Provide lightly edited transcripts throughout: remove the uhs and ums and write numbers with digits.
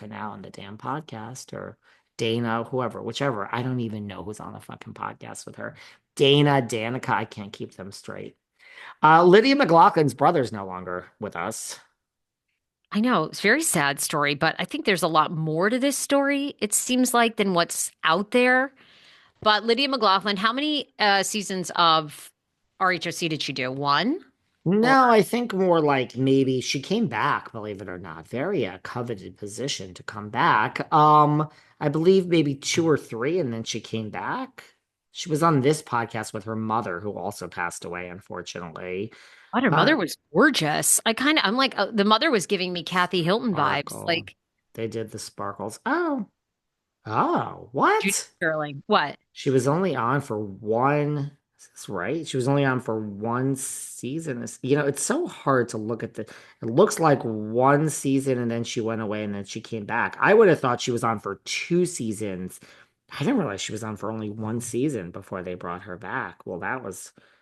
for now on the damn podcast, or Dana, whoever, whichever. I don't even know who's on the fucking podcast with her. Dana, Danica, I can't keep them straight. Lydia McLaughlin's brother's no longer with us. I know it's a very sad story, but I think there's a lot more to this story, it seems like, than what's out there. But Lydia McLaughlin, how many seasons of RHOC did she do? One? Or No, I think more like maybe she came back, believe it or not. Very coveted position to come back. I believe maybe two or three, and then she came back. She was on this podcast with her mother, who also passed away, unfortunately. what? Her Uh, mother was gorgeous. I'm like, the mother was giving me Kathy Hilton vibes, Sparkle. like They did the sparkles. Oh, Judy what? Sterling. What? She was only on for one, is this right? She was only on for one season. It's so hard to look at it looks like one season and then she went away and then she came back. I would have thought she was on for two seasons. I didn't realize she was on for only one season before they brought her back. Well,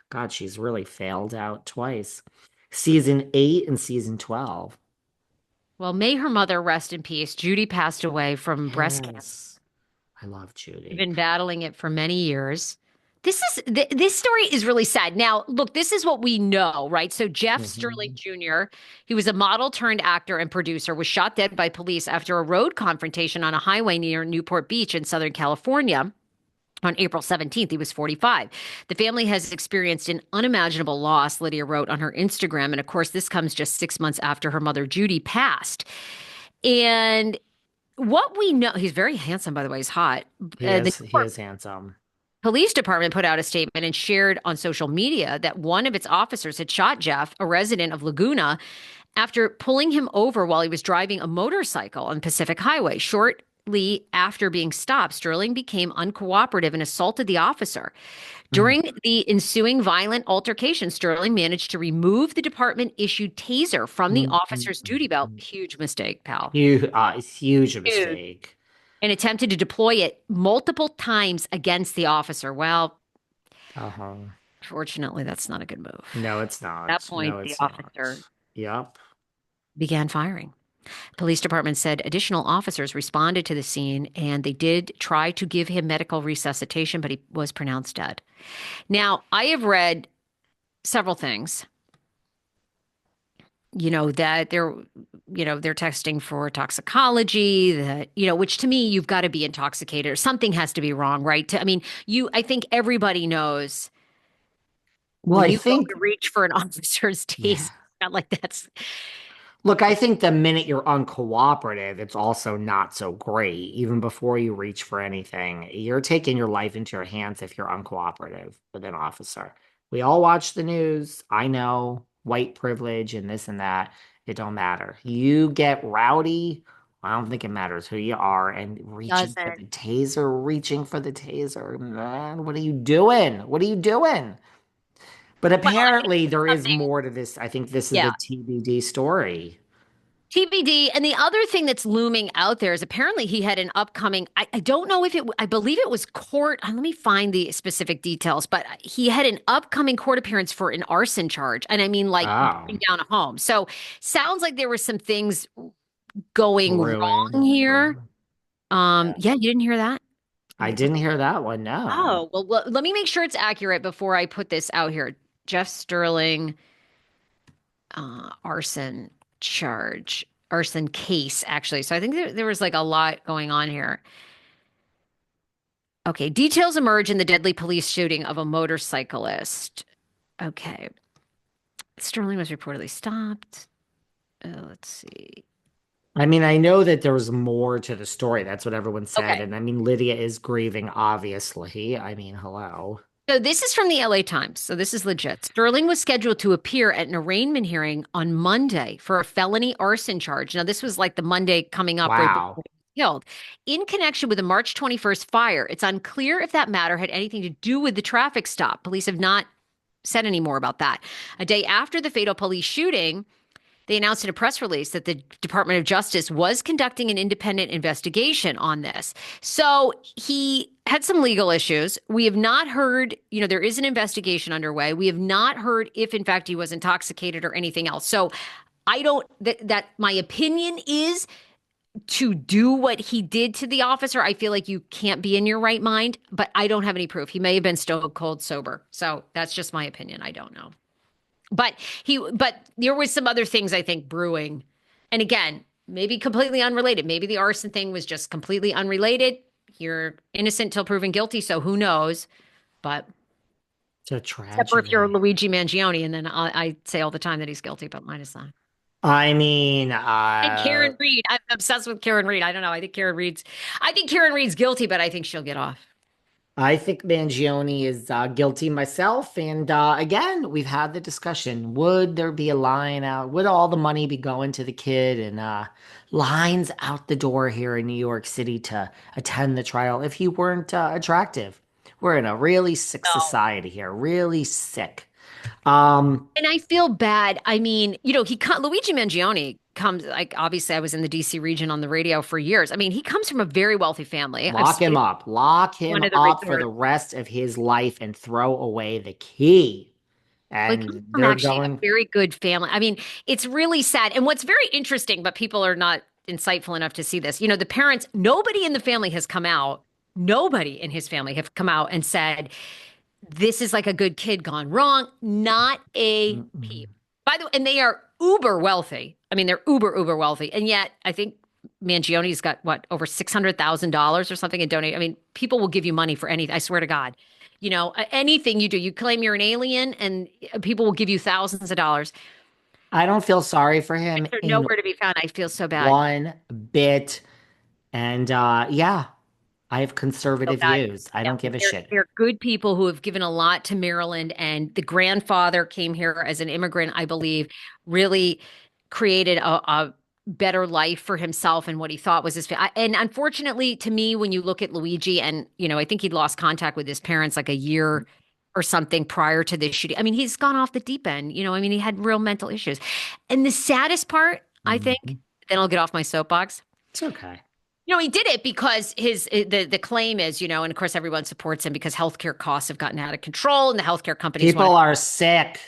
God, she's really failed out twice. Season 8 and season 12. Well, may her mother rest in peace. Judy passed away from breast cancer. Yes. I love She'd Judy. been battling it for many years. This story is really sad. Now, look, this is what we know, right? So Jeff Sterling Mhm. Jr., he was a model turned actor and producer, was shot dead by police after a road confrontation on a highway near Newport Beach in Southern California. On April 17th, he was 45. The family has experienced an unimaginable loss, Lydia wrote on her Instagram. And of course, this comes just 6 months after her mother, Judy, passed. And what we know, he's very handsome, by the way, he's hot. The He is handsome. police department put out a statement and shared on social media that one of its officers had shot Jeff, a resident of Laguna, after pulling him over while he was driving a motorcycle on Pacific Highway. Shortly after being stopped, Sterling became uncooperative and assaulted the officer. Mm. During the ensuing violent altercation, Sterling managed to remove the department issued taser from the Mm, mm, officer's mm, duty belt. mm. Huge mistake, pal. It's huge a Huge. mistake. And attempted to deploy it multiple times against the officer. Well, Uh-huh. fortunately, that's not a good move. No, it's At that not. point, No, the it's not. officer Yep. began firing. Police department said additional officers responded to the scene and they did try to give him medical resuscitation, but he was pronounced dead. Now, I have read several things, that they're testing for toxicology, that, which to me, you've got to be intoxicated or something has to be wrong, right? I mean, I think everybody knows Well, when I you go think, to reach for an officer's yeah. taser, not like that's Look, I think the minute you're uncooperative, it's also not so great. Even before you reach for anything, you're taking your life into your hands if you're uncooperative with an officer. We all watch the news. I know white privilege and this and that. It don't matter. You get rowdy. I don't think it matters who you are and doesn't. reaching for the taser, man. What are you doing? What are you doing? But Well, I think apparently there is something, more to this. I think this is yeah. the TBD story. TBD. And the other thing that's looming out there is apparently he had an upcoming, I don't know if I believe it was court. Let me find the specific details, but he had an upcoming court appearance for an arson charge. And I mean, like Oh, burning down a home. So sounds like there were some things going wrong brewing. here. Yeah. Yeah, you didn't hear that? I didn't hear that one. No. Oh, well, let me make sure it's accurate before I put this out here. Jeff Sterling, arson charge, arson case, actually. So I think there was like a lot going on here. Okay, details emerge in the deadly police shooting of a motorcyclist. Okay, Sterling was reportedly stopped. Let's see. I mean, I know that there was more to the story. That's what everyone said. Okay, And I mean, Lydia is grieving, obviously. I mean, hello. so this is from the LA Times. So this is legit. Sterling was scheduled to appear at an arraignment hearing on Monday for a felony arson charge. Now, this was like the Monday coming up right before Wow. he was killed. In connection with the March 21st fire, it's unclear if that matter had anything to do with the traffic stop. Police have not said any more about that. A day after the fatal police shooting, they announced in a press release that the Department of Justice was conducting an independent investigation on this. So he had some legal issues. We have not heard, there is an investigation underway. We have not heard if, in fact, he was intoxicated or anything else. So I don't, that my opinion is to do what he did to the officer, I feel like you can't be in your right mind, but I don't have any proof. He may have been stone cold sober. So that's just my opinion. I don't know. But there was some other things I think brewing. And again, maybe completely unrelated. Maybe the arson thing was just completely unrelated. You're innocent till proven guilty, so who knows? But It's a except for if you're tragedy. Luigi Mangione, and then I say all the time that he's guilty, but minus that. I mean, And Karen Reed. I'm obsessed with Karen Reed. I don't know. I think Karen Reed's guilty, but I think she'll get off. I think Mangione is guilty myself. And again, we've had the discussion. Would there be a line out? Would all the money be going to the kid and lines out the door here in New York City to attend the trial if he weren't attractive? We're in a really sick No. society here, really sick. Um, And I feel bad. I mean, Luigi Mangione comes like obviously I was in the DC region on the radio for years. I mean, he comes from a very wealthy family. I've stayed at lock him one of the up for the resorts. rest of his life and throw away the key. Well, he comes And from they're actually a going. very good family. I mean, it's really sad. And what's very interesting, but people are not insightful enough to see this. The parents, nobody in the family has come out. Nobody in his family have come out and said, this is like a good kid gone wrong. Not a Mm-mm. peep. By the way, and they are uber wealthy. I mean, they're uber wealthy. And yet, I think Mangione's got what, over $600,000 or something in donate. I mean, people will give you money for anything. I swear to God. Anything you do, you claim you're an alien and people will give you thousands of dollars. I don't feel sorry for him They're in nowhere to be found. I feel so bad. one bit. And yeah, I have So conservative bad. views. I Yeah, don't give a they're shit. they're good people who have given a lot to Maryland, and the grandfather came here as an immigrant, I believe, really created a better life for himself and what he thought was and unfortunately, to me, when you look at Luigi, and I think he'd lost contact with his parents like a year or something prior to this shooting. I mean, he's gone off the deep end. I mean, he had real mental issues, and the saddest part, I think, Mhm. then I'll get off my soapbox. It's okay. He did it because the claim is, and of course everyone supports him because healthcare costs have gotten out of control and the healthcare companies want People to. are sick.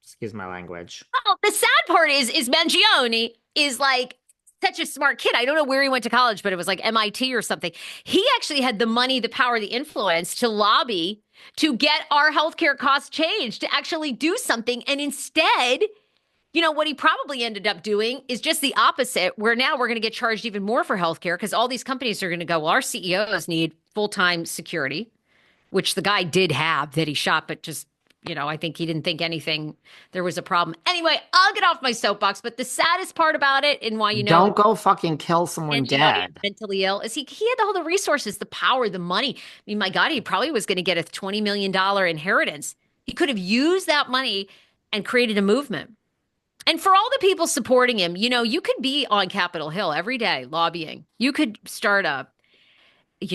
Excuse my language. Well, the sad part is Mangione is like such a smart kid. I don't know where he went to college, but it was like MIT or something. He actually had the money, the power, the influence to lobby to get our healthcare costs changed, to actually do something. And instead, what he probably ended up doing is just the opposite, where now we're going to get charged even more for healthcare because all these companies are going to go, well, our CEOs need full-time security, which the guy did have that he shot, but just, I think he didn't think anything, there was a problem. Anyway, I'll get off my soapbox, but the saddest part about it and why, Don't go fucking kill someone Mangione is dead. mentally ill is he had all the resources, the power, the money. I mean, my God, he probably was going to get a $20 million inheritance. He could have used that money and created a movement. And for all the people supporting him, you could be on Capitol Hill every day lobbying. You could start a